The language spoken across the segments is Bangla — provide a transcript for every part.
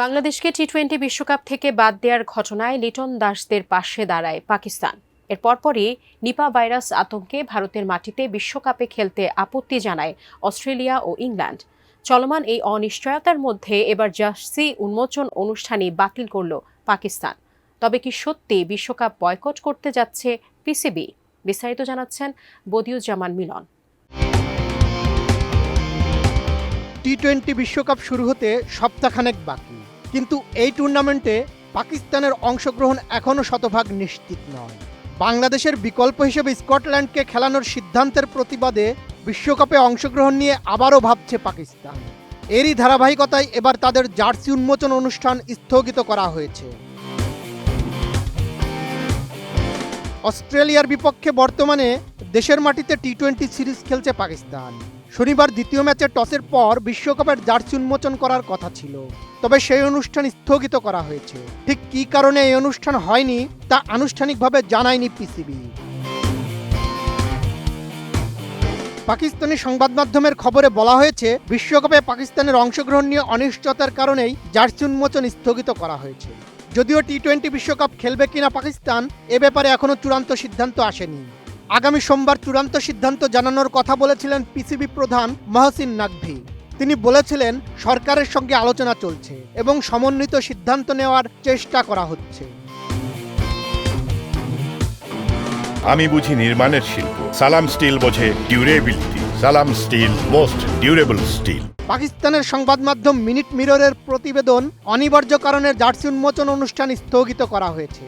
বাংলাদেশকে টি-20 বিশ্বকাপ থেকে বাদ দেওয়ার ঘটনায় লিটন দাসদের পাশে দাঁড়ায় পাকিস্তান। এর পরপরই নিপা ভাইরাস আতঙ্কে ভারতের মাটিতে বিশ্বকাপে খেলতে আপত্তি জানায় অস্ট্রেলিয়া ও ইংল্যান্ড। চলমান এই অনিশ্চয়তার মধ্যে এবার জার্সি উন্মোচন অনুষ্ঠানই বাতিল করল পাকিস্তান। তবে কি সত্যি বিশ্বকাপ বয়কট করতে যাচ্ছে পিসিবি? বিস্তারিত জানাচ্ছেন বদিউজ্জামান মিলন। টি-20 বিশ্বকাপ শুরু হতে সপ্তাহখানেক বাকি, কিন্তু এই টুর্নামেন্টে পাকিস্তানের অংশগ্রহণ এখনও শতভাগ নিশ্চিত নয়। বাংলাদেশের বিকল্প হিসেবে স্কটল্যান্ডকে খেলানোর সিদ্ধান্তের প্রতিবাদে বিশ্বকাপে অংশগ্রহণ নিয়ে আবারও ভাবছে পাকিস্তান। এরই ধারাবাহিকতায় এবার তাদের জার্সি উন্মোচন অনুষ্ঠান স্থগিত করা হয়েছে। অস্ট্রেলিয়ার বিপক্ষে বর্তমানে দেশের মাটিতে টি-20 সিরিজ খেলছে পাকিস্তান। শনিবার দ্বিতীয় ম্যাচে টসের পর বিশ্বকাপের জার্সি উন্মোচন করার কথা ছিল, তবে সেই অনুষ্ঠান স্থগিত করা হয়েছে। ঠিক কী কারণে এই অনুষ্ঠান হয়নি তা আনুষ্ঠানিকভাবে জানায়নি পিসিবি। পাকিস্তানি সংবাদ মাধ্যমের খবরে বলা হয়েছে, বিশ্বকাপে পাকিস্তানের অংশগ্রহণ নিয়ে অনিশ্চয়তার কারণেই জার্সি উন্মোচন স্থগিত করা হয়েছে। যদিও টি-20 বিশ্বকাপ খেলবে কিনা পাকিস্তান, এ ব্যাপারে এখনও চূড়ান্ত সিদ্ধান্ত আসেনি। আগামী সোমবার চূড়ান্ত সিদ্ধান্ত জানানোর কথা বলেছিলেন পিসিবি প্রধান মহসিন নাকভি। তিনি বলেছিলেন, সরকারের সঙ্গে আলোচনা চলছে এবং সমন্বিত সিদ্ধান্ত নেওয়ার চেষ্টা করা হচ্ছে। আমি বুঝি নির্মাণের শিল্প, সালাম স্টিল বোঝে ডিউরেবিলিটি। সালাম স্টিল, মোস্ট ডিউরেবল স্টিল। পাকিস্তানের সংবাদ মাধ্যম মিনিট মিররের প্রতিবেদন, অনিবার্য কারণে জার্সি উন্মোচন অনুষ্ঠান স্থগিত করা হয়েছে।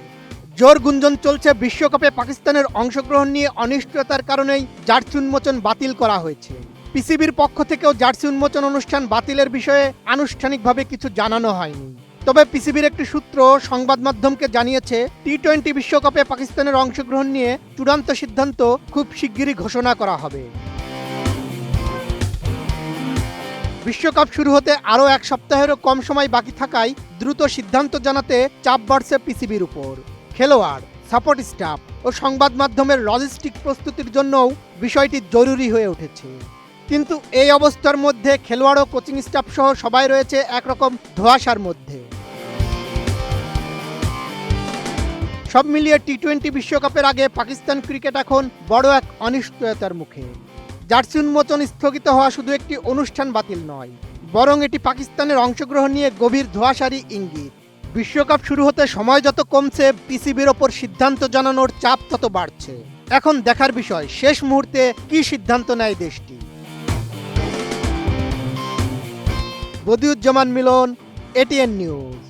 জোর গুঞ্জন চলছে বিশ্বকাপে পাকিস্তানের অংশগ্রহণ নিয়ে অনিশ্চয়তার কারণেই জার্সি উন্মোচন বাতিল করা হয়েছে। পিসিবির পক্ষ থেকেও জার্সি উন্মোচন অনুষ্ঠান বাতিলের বিষয়ে আনুষ্ঠানিকভাবে কিছু জানানো হয়নি। তবে পিসিবির একটি সূত্র সংবাদ মাধ্যমকে জানিয়েছে, টি-20 বিশ্বকাপে পাকিস্তানের অংশগ্রহণ নিয়ে চূড়ান্ত সিদ্ধান্ত খুব শিগগিরই ঘোষণা করা হবে। বিশ্বকাপ শুরু হতে আরও এক সপ্তাহেরও কম সময় বাকি থাকায় দ্রুত সিদ্ধান্ত জানাতে চাপ বাড়ছে পিসিবির উপর। খেলোয়াড়, সাপোর্ট স্টাফ ও সংবাদ মাধ্যমের লজিস্টিক প্রস্তুতির জন্যও বিষয়টি জরুরি হয়ে উঠেছে। কিন্তু এই অবস্থার মধ্যে খেলোয়াড় ও কোচিং স্টাফ সহ সবাই রয়েছে একরকম ধোঁয়াশার মধ্যে। সব মিলিয়ে টি-20 বিশ্বকাপের আগে পাকিস্তান ক্রিকেট এখন বড় এক অনিশ্চয়তার মুখে। জার্সি উন্মোচন স্থগিত হওয়া শুধু একটি অনুষ্ঠান বাতিল নয়, বরং এটি পাকিস্তানের অংশগ্রহণ নিয়ে গভীর ধোঁয়াশারই ইঙ্গিত। বিশ্বকাপ শুরু হতে সময় যত কমছে, পিসিবির ওপর সিদ্ধান্ত জানানোর চাপ তত বাড়ছে। এখন দেখার বিষয়, শেষ মুহূর্তে কি সিদ্ধান্ত নেয় দেশটি। বদিউজ্জামান মিলন, এটিএন নিউজ।